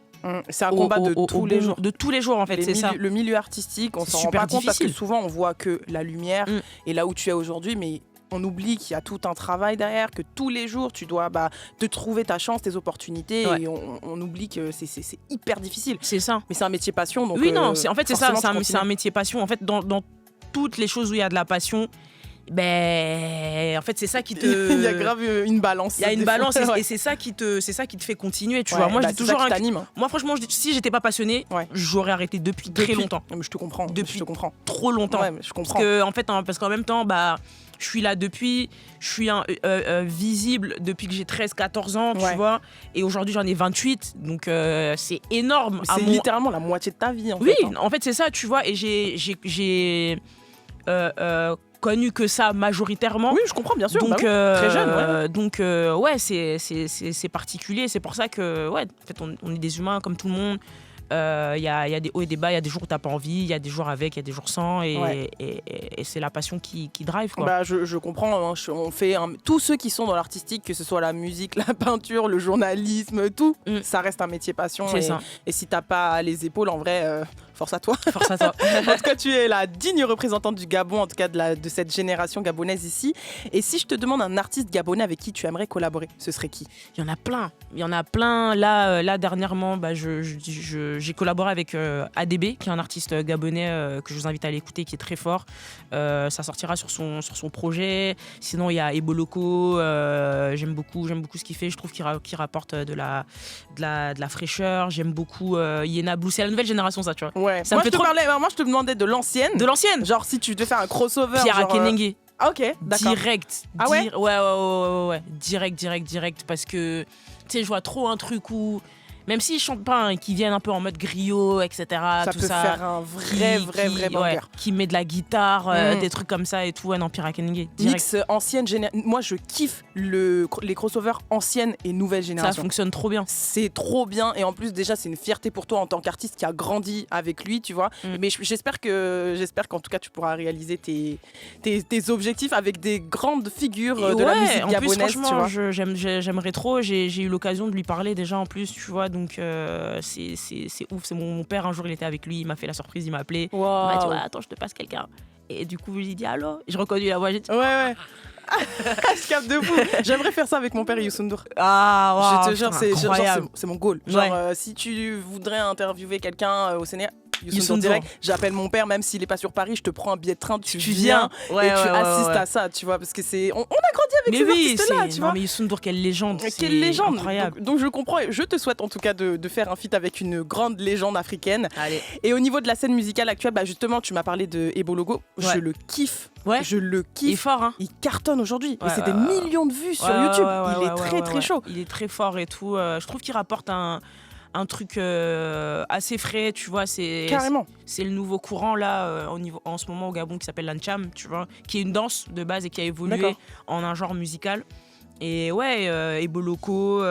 C'est un combat de tous les jours. De tous les jours, en fait, c'est ça. Le milieu artistique, on s'en rend super pas compte parce que difficile. souvent on voit que la lumière et là où tu es aujourd'hui, mais on oublie qu'il y a tout un travail derrière, que tous les jours tu dois te trouver ta chance, tes opportunités, et on oublie que c'est hyper difficile. C'est ça. Mais c'est un métier passion, donc oui, non, en fait, c'est ça, forcément, c'est un métier passion. En fait, dans toutes les choses où il y a de la passion, en fait, c'est ça qui te. Il y a grave une balance. Il y a une balance ouais. et c'est ça qui te fait continuer, tu Ouais, vois. Moi, bah, je dis c'est toujours ça qui t'anime. Moi, franchement, si j'étais pas passionnée, j'aurais arrêté depuis très longtemps. Mais je te comprends. Depuis je te comprends. trop longtemps. Ouais, mais je comprends. Parce qu'en même temps, je suis là depuis, je suis visible depuis que j'ai 13-14 ans, tu vois. Et aujourd'hui, j'en ai 28, donc c'est énorme. C'est littéralement la moitié de ta vie, en fait. Oui, en fait, c'est ça, tu vois. Et j'ai connu que ça majoritairement. Oui, je comprends, bien sûr. Donc, très jeune, ouais. Donc, c'est particulier. C'est pour ça que, en fait, on est des humains comme tout le monde. Il y a des hauts et des bas, il y a des jours où t'as pas envie, il y a des jours avec, il y a des jours sans, et c'est la passion qui drive, quoi. Je comprends, hein, on fait tous ceux qui sont dans l'artistique, que ce soit la musique, la peinture, le journalisme, tout, ça reste un métier passion. C'est ça. Et si t'as pas les épaules, en vrai, force à toi. Force à toi. En tout cas, tu es la digne représentante du Gabon, en tout cas de cette génération gabonaise ici. Et si je te demande un artiste gabonais avec qui tu aimerais collaborer, ce serait qui ? Il y en a plein. Là dernièrement, j'ai collaboré avec ADB, qui est un artiste gabonais que je vous invite à aller écouter, qui est très fort. Ça sortira sur son projet. Sinon, il y a Eboloko. J'aime beaucoup ce qu'il fait. Je trouve qu'il rapporte de la fraîcheur. J'aime beaucoup Yena Blue. C'est la nouvelle génération, ça, tu vois. Ouais. Ça moi, me fait moi, je te demandais de l'ancienne. De l'ancienne. Genre, si tu devais faire un crossover. Pierre Akenenge. Ah, ok, d'accord. Direct. Ah ouais Ouais. Direct. Parce que, tu sais, je vois trop un truc où, même s'ils chantent pas, hein, qui viennent un peu en mode griot, etc. Ça tout peut ça, faire un vrai banger. Qui met de la guitare, des trucs comme ça et tout. Ouais, non, Pierre Akenenge. Mix ancienne génération. Moi, je kiffe les crossovers ancienne et nouvelle génération. Ça fonctionne trop bien. C'est trop bien. Et en plus, déjà, c'est une fierté pour toi en tant qu'artiste qui a grandi avec lui, tu vois. Mais j'espère qu'en tout cas, tu pourras réaliser tes objectifs avec des grandes figures de la musique gabonaise. En plus, franchement, tu vois. j'aimerais trop. J'ai eu l'occasion de lui parler déjà en plus, tu vois. Donc, c'est ouf. C'est mon père, un jour, il était avec lui. Il m'a fait la surprise. Il m'a appelé. Wow. Il m'a dit, ouais, attends, je te passe quelqu'un. Et du coup, je lui ai dit, allô. J'ai reconnu la voix. J'ai dit, ouais. Je capte de fou. J'aimerais faire ça avec mon père Youssou N'Dour. Ah, je te jure, c'est mon goal. Genre, Ouais. si tu voudrais interviewer quelqu'un au Sénégal, Youssou N'Dour direct, j'appelle mon père, même s'il est pas sur Paris, je te prends un billet de train, tu viens. Ouais, et tu assistes à ça, tu vois, parce que c'est on a grandi avec ces artistes-là, tu vois. Non, mais Youssou N'Dour, quelle légende. Quelle légende. Incroyable. Donc je comprends, je te souhaite en tout cas de faire un feat avec une grande légende africaine. Allez. Et au niveau de la scène musicale actuelle, justement, tu m'as parlé de Eboloko, je le kiffe. Ouais. Je le kiffe. Il est fort, hein. Il cartonne aujourd'hui. Ouais, et c'est des millions de vues sur YouTube. Il est très chaud. Il est très fort et tout. Je trouve qu'il rapporte un truc assez frais, tu vois. Carrément. C'est le nouveau courant là en ce moment au Gabon qui s'appelle l'Ancham, tu vois, qui est une danse de base et qui a évolué en un genre musical. Et ouais, Eboloko,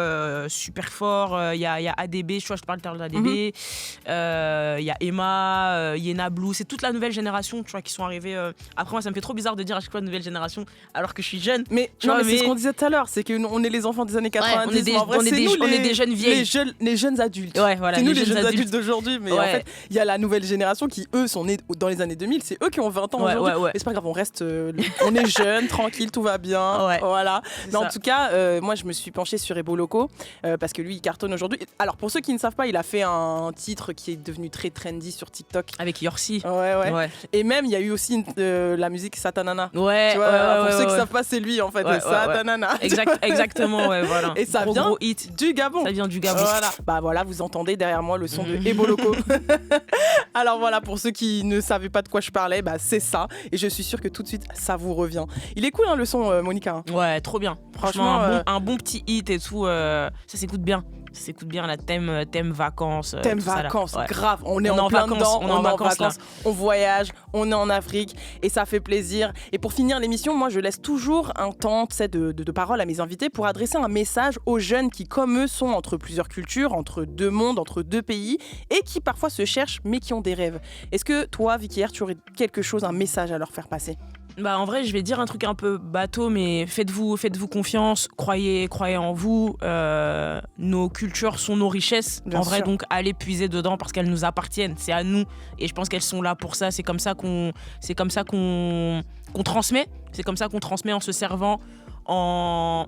super fort. Il y a ADB, tu vois, je te parle tout à l'heure d'ADB. Il y a Emma, Yena Blue, c'est toute la nouvelle génération, tu vois, qui sont arrivés. Après, moi, ça me fait trop bizarre de dire à chaque fois nouvelle génération alors que je suis jeune. Mais c'est ce qu'on disait tout à l'heure, c'est qu'on est les enfants des années 90. On est des jeunes vieilles. Les jeunes adultes. Ouais, voilà, c'est nous les jeunes adultes d'aujourd'hui. Mais en fait, il y a la nouvelle génération qui, eux, sont nés dans les années 2000. C'est eux qui ont 20 ans aujourd'hui. Mais c'est pas grave, on reste. On est jeunes, tranquille, tout va bien. Voilà. Mais en tout cas, moi, je me suis penchée sur Eboloko parce que lui, il cartonne aujourd'hui. Alors, pour ceux qui ne savent pas, il a fait un titre qui est devenu très trendy sur TikTok. Avec Yorsi. Ouais. Et même, il y a eu aussi la musique Satanana. Ouais. Tu vois, pour ceux qui ne savent pas, c'est lui, en fait. Satanana. Exactement, ouais, voilà. Et ça vient gros hit du Gabon. Ça vient du Gabon. Voilà, vous entendez derrière moi le son de Eboloko. Alors voilà, pour ceux qui ne savaient pas de quoi je parlais, c'est ça. Et je suis sûre que tout de suite, ça vous revient. Il est cool, hein, le son, Monica. Ouais, trop bien. Franchement, un bon petit hit et tout, ça s'écoute bien. Ça s'écoute bien, la thème vacances. Thème vacances, ouais. Grave. On est en plein dedans, on est en vacances, on voyage, on est en Afrique et ça fait plaisir. Et pour finir l'émission, moi je laisse toujours un temps de parole à mes invités pour adresser un message aux jeunes qui, comme eux, sont entre plusieurs cultures, entre deux mondes, entre deux pays et qui parfois se cherchent mais qui ont des rêves. Est-ce que toi, Vicky R, tu aurais quelque chose, un message à leur faire passer ? Bah, en vrai, je vais dire un truc un peu bateau, mais faites-vous confiance, croyez en vous. Nos cultures sont nos richesses. Bien en vrai, sûr. donc allez puiser dedans parce qu'elles nous appartiennent. C'est à nous. Et je pense qu'elles sont là pour ça. C'est comme ça qu'on transmet. C'est comme ça qu'on transmet en se servant, en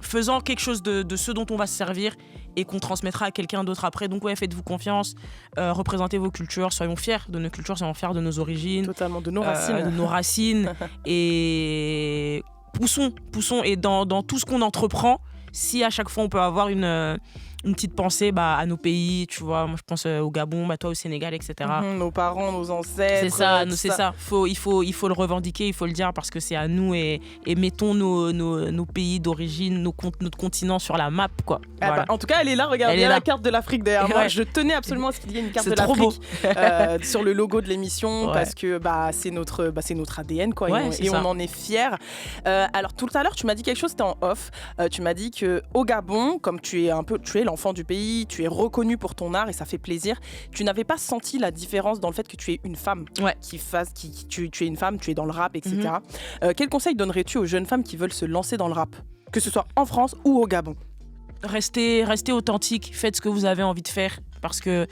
faisant quelque chose de ce dont on va se servir et qu'on transmettra à quelqu'un d'autre après. Donc ouais, faites-vous confiance, représentez vos cultures, soyons fiers de nos cultures, soyons fiers de nos origines. Totalement, de nos racines. De nos racines. Et poussons. Et dans tout ce qu'on entreprend, si à chaque fois on peut avoir une petite pensée à nos pays, tu vois, moi je pense au Gabon, toi au Sénégal, etc. Nos parents, nos ancêtres. C'est ça, tout c'est ça. Il faut le revendiquer, il faut le dire parce que c'est à nous et mettons nos pays d'origine, notre continent sur la map, quoi. Voilà. En tout cas, elle est là, regardez, il y a la carte de l'Afrique derrière moi. Ouais. Je tenais absolument à ce qu'il y ait une carte C'est de trop l'Afrique sur le logo de l'émission Ouais. parce que c'est notre ADN, quoi, Ouais, et on ça. en est fiers. Alors tout à l'heure, tu m'as dit quelque chose, c'était en off. Tu m'as dit que au Gabon, comme tu es l'enfant du pays, tu es reconnu pour ton art et ça fait plaisir. Tu n'avais pas senti la différence dans le fait que tu es une femme, Ouais. tu es une femme, tu es dans le rap, etc. Quel conseil donnerais-tu aux jeunes femmes qui veulent se lancer dans le rap, que ce soit en France ou au Gabon? Restez authentique, faites ce que vous avez envie de faire parce que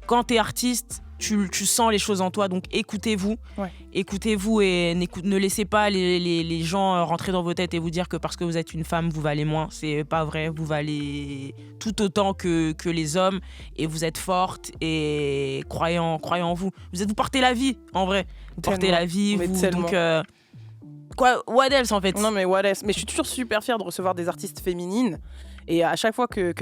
quand t'es artiste, tu sens les choses en toi, donc écoutez-vous. Ouais. Écoutez-vous et ne laissez pas les gens rentrer dans vos têtes et vous dire que parce que vous êtes une femme, vous valez moins. C'est pas vrai, vous valez tout autant que les hommes et vous êtes forte et croyez en vous. Vous portez la vie, en vrai. Vous portez Tellement. la vie, Mais vous, tellement. donc... what else en fait? Non mais what else. Mais je suis toujours super fière de recevoir des artistes féminines. Et à chaque fois que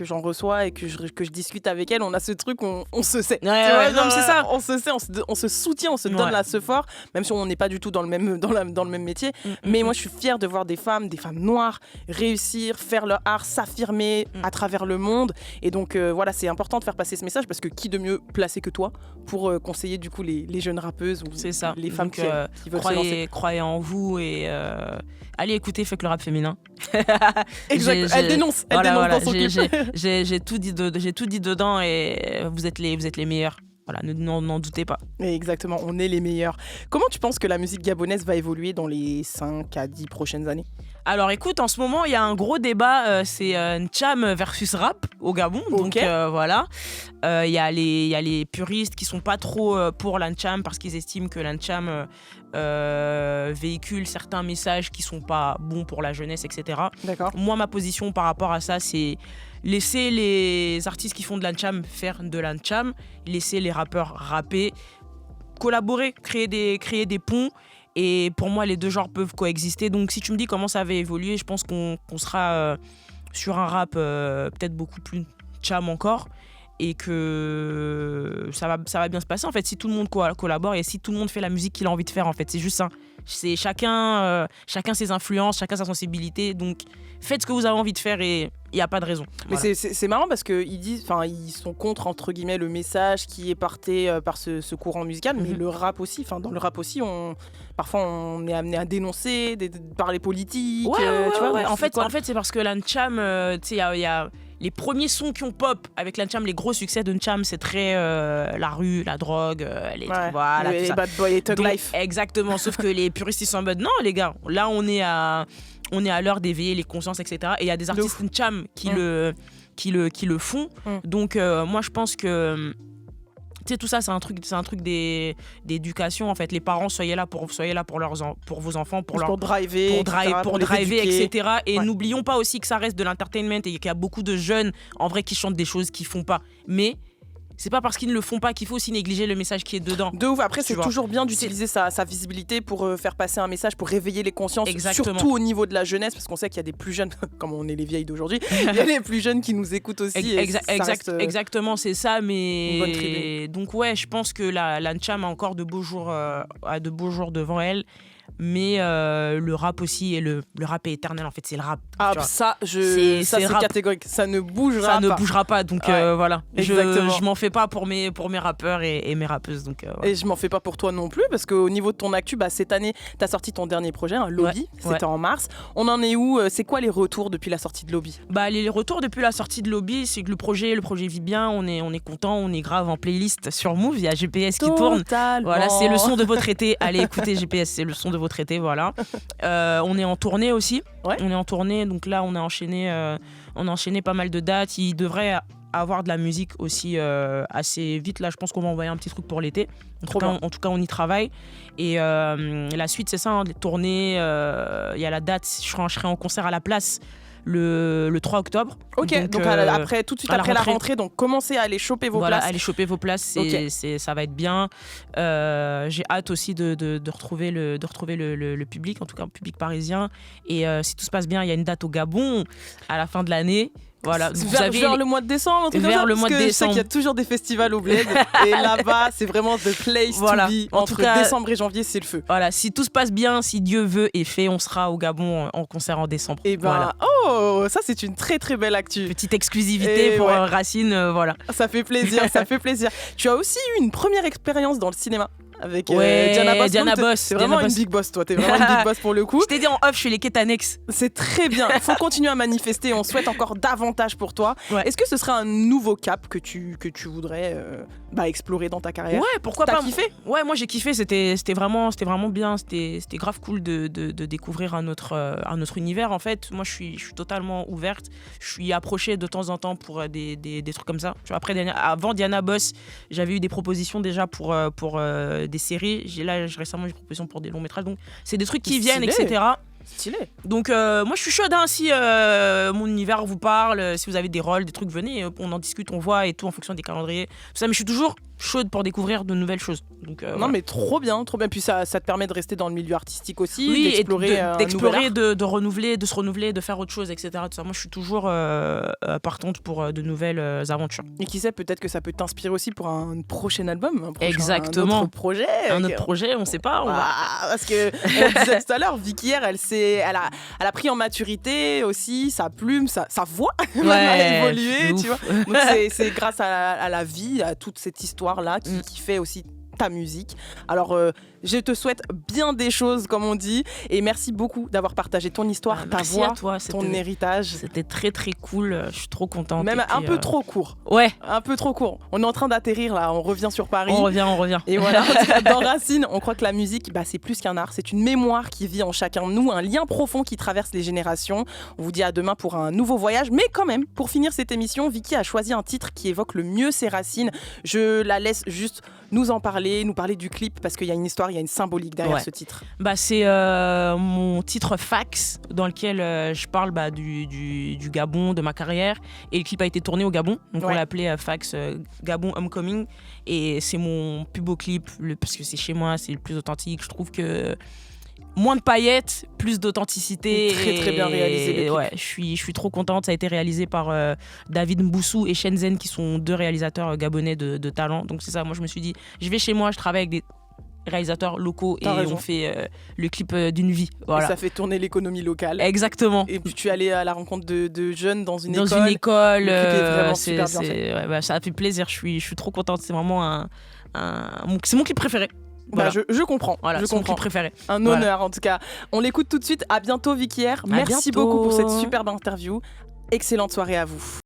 j'en reçois et que je discute avec elles, on a ce truc, on se sait. Tu vois, non, mais c'est ça. On se sait, on se soutient, on se donne la ce fort, même si on n'est pas du tout dans le même métier. Mais moi, je suis fière de voir des femmes noires réussir, faire leur art, s'affirmer à travers le monde. Et donc voilà, c'est important de faire passer ce message parce que qui de mieux placé que toi pour conseiller du coup les jeunes rappeuses ou C'est ça. les femmes Donc, qui veulent se lancer. croyez en vous et allez écouter Fuck le rap féminin. Exact. Elle dénonce dans son clip. J'ai tout dit dedans et vous êtes les meilleurs. Voilà, n'en doutez pas. Exactement, on est les meilleurs. Comment tu penses que la musique gabonaise va évoluer dans les 5 à 10 prochaines années? Alors écoute, en ce moment, il y a un gros débat, c'est Ntcham versus rap au Gabon. Donc voilà, il y a les puristes qui sont pas trop pour la Ntcham parce qu'ils estiment que la Ntcham véhicule certains messages qui sont pas bons pour la jeunesse, etc. D'accord. Moi, ma position par rapport à ça, c'est laisser les artistes qui font de la Ntcham faire de la Ntcham, laisser les rappeurs rapper, collaborer, créer des ponts. Et pour moi, les deux genres peuvent coexister. Donc, si tu me dis comment ça va évoluer, je pense qu'on sera sur un rap peut-être beaucoup plus Ntcham encore. Et que ça va bien se passer, en fait, si tout le monde collabore et si tout le monde fait la musique qu'il a envie de faire, en fait. C'est juste ça. C'est chacun ses influences, chacun sa sensibilité. Donc, faites ce que vous avez envie de faire et il n'y a pas de raison. Mais Voilà. c'est marrant parce qu'ils sont contre, entre guillemets, le message qui est porté par ce courant musical, mais le rap aussi. Dans le rap aussi, parfois on est amené à dénoncer, par les politiques. Tu vois, ouais. donc En fait, c'est parce que la Ntcham, tu sais, il y a les premiers sons qui ont pop avec la Ntcham, les gros succès de Ntcham, c'est très la rue, la drogue, voilà, tout les ça. bad boys, les Thug Donc, Life. Exactement, sauf que les puristes ils sont en mode non les gars, là on est à l'heure d'éveiller les consciences, etc. Et il y a des artistes Ntcham qui le font. Donc moi je pense que tu sais, tout ça c'est un truc d'éducation en fait. Les parents soyez là pour vos enfants, pour driver, pour driver, etc. Et Ouais. n'oublions pas aussi que ça reste de l'entertainment et qu'il y a beaucoup de jeunes en vrai qui chantent des choses qu'ils font pas. Mais c'est pas parce qu'ils ne le font pas qu'il faut aussi négliger le message qui est dedans. De ouf. Après, Tu c'est vois. toujours bien d'utiliser sa visibilité pour faire passer un message, pour réveiller les consciences, Exactement. surtout au niveau de la jeunesse, parce qu'on sait qu'il y a des plus jeunes, comme on est les vieilles d'aujourd'hui, il y a les plus jeunes qui nous écoutent aussi. Et ça reste, Exactement, c'est ça. une bonne tribune. Mais donc ouais, je pense que la Ntcham a encore de beaux jours devant elle. mais le rap aussi, et le rap est éternel en fait, c'est le rap. Ah, tu vois. c'est catégorique, ça ne bougera pas. Ça ne bougera pas, donc voilà. Exactement. Je m'en fais pas pour mes rappeurs et mes rappeuses. Donc, voilà. Et je m'en fais pas pour toi non plus, parce qu'au niveau de ton actu, cette année, tu as sorti ton dernier projet, Lobby, c'était en mars. On en est où? C'est quoi les retours depuis la sortie de Lobby? Les retours depuis la sortie de Lobby, c'est que le projet vit bien, on est content, on est grave en playlist sur Move, il y a GPS qui tourne. Voilà, c'est le son de votre été. Allez écoutez GPS, c'est le son de votre été, voilà. On est en tournée aussi. Ouais. On est en tournée, donc là on a enchaîné pas mal de dates. Il devrait avoir de la musique aussi assez vite. Là, je pense qu'on va envoyer un petit truc pour l'été. En tout cas, on y travaille. Et la suite, c'est ça, les tournées. Il y a la date, je serai en concert à la Place le 3 octobre. Ok, donc après, tout de suite après la rentrée, donc commencez à aller choper vos places. Aller choper vos places, ça va être bien. J'ai hâte aussi de retrouver le public, en tout cas le public parisien. Et si tout se passe bien, il y a une date au Gabon à la fin de l'année. Voilà. Vers le mois de décembre, le mois de décembre. Je sais qu'il y a toujours des festivals au Bled et là-bas, c'est vraiment the place to be. En tout cas, décembre et janvier, c'est le feu. Voilà, si tout se passe bien, si Dieu veut et fait, on sera au Gabon en concert en décembre. Et ça c'est une très très belle actu. Petite exclusivité pour Racine, voilà. Ça fait plaisir, ça fait plaisir. Tu as aussi eu une première expérience dans le cinéma. Avec Diana Boss. C'est vraiment une big boss, toi. T'es vraiment une big boss pour le coup. Je t'ai dit en off, je suis les quêtes annexes. C'est très bien. Il faut continuer à manifester. On souhaite encore davantage pour toi. Ouais. Est-ce que ce serait un nouveau cap que tu voudrais explorer dans ta carrière? Ouais, pourquoi pas. T'as kiffé? Ouais, moi j'ai kiffé. C'était vraiment bien. C'était grave cool de découvrir un autre univers. En fait, moi je suis totalement ouverte. Je suis approchée de temps en temps pour des trucs comme ça. Tu vois, avant Diana Boss, j'avais eu des propositions déjà pour des séries. Récemment j'ai des propositions pour des longs métrages, donc c'est des trucs qui viennent, etc. Stylé. Donc moi je suis chaude, hein, si mon univers vous parle, si vous avez des rôles, des trucs, venez, on en discute, on voit et tout en fonction des calendriers, tout ça, mais je suis toujours chaude pour découvrir de nouvelles choses. Donc, non mais trop bien, puis ça te permet de rester dans le milieu artistique aussi, d'explorer, de renouveler, de se renouveler, de faire autre chose, etc. Tout ça. Moi je suis toujours partante pour de nouvelles aventures. Et qui sait, peut-être que ça peut t'inspirer aussi pour un prochain album, exactement. Un autre projet. Un autre projet, on sait pas. Parce que on disait tout à l'heure, Vicky hier, elle a pris en maturité aussi, sa plume, sa voix a évolué, tu vois. Donc c'est grâce à la vie, à toute cette histoire-là qui fait aussi ta musique. Alors, je te souhaite bien des choses, comme on dit, et merci beaucoup d'avoir partagé ton histoire, ta voix, ton héritage. C'était très très cool, je suis trop contente. Même un peu trop court. Ouais. Un peu trop court. On est en train d'atterrir là, on revient sur Paris. On revient. Et voilà, dans Racine, on croit que la musique, c'est plus qu'un art, c'est une mémoire qui vit en chacun de nous, un lien profond qui traverse les générations. On vous dit à demain pour un nouveau voyage, mais quand même, pour finir cette émission, Vicky a choisi un titre qui évoque le mieux ses racines. Je la laisse juste nous en parler, nous parler du clip, parce qu'il y a une histoire, il y a une symbolique derrière ce titre. C'est mon titre Fax, dans lequel je parle du Gabon, de ma carrière, et le clip a été tourné au Gabon, donc on l'a appelé Fax Gabon Homecoming, et c'est mon plus beau clip, parce que c'est chez moi, c'est le plus authentique. Je trouve que moins de paillettes, plus d'authenticité. Très très bien réalisé. Ouais, je suis trop contente. Ça a été réalisé par David Mboussou et Shenzhen, qui sont deux réalisateurs gabonais de talent. Donc c'est ça, moi je me suis dit, je vais chez moi, je travaille avec des réalisateurs locaux et on fait le clip d'une vie. Voilà. Et ça fait tourner l'économie locale. Exactement. Et puis tu es allé à la rencontre de jeunes dans une école. Dans une école. Le clip est vraiment super bien fait. Ça a fait plaisir. Je suis trop contente. C'est vraiment c'est mon clip préféré. Voilà. Je comprends. Voilà, c'est mon clip préféré. Un honneur en tout cas. On l'écoute tout de suite. À bientôt Vicky R. Merci beaucoup pour cette superbe interview. Excellente soirée à vous.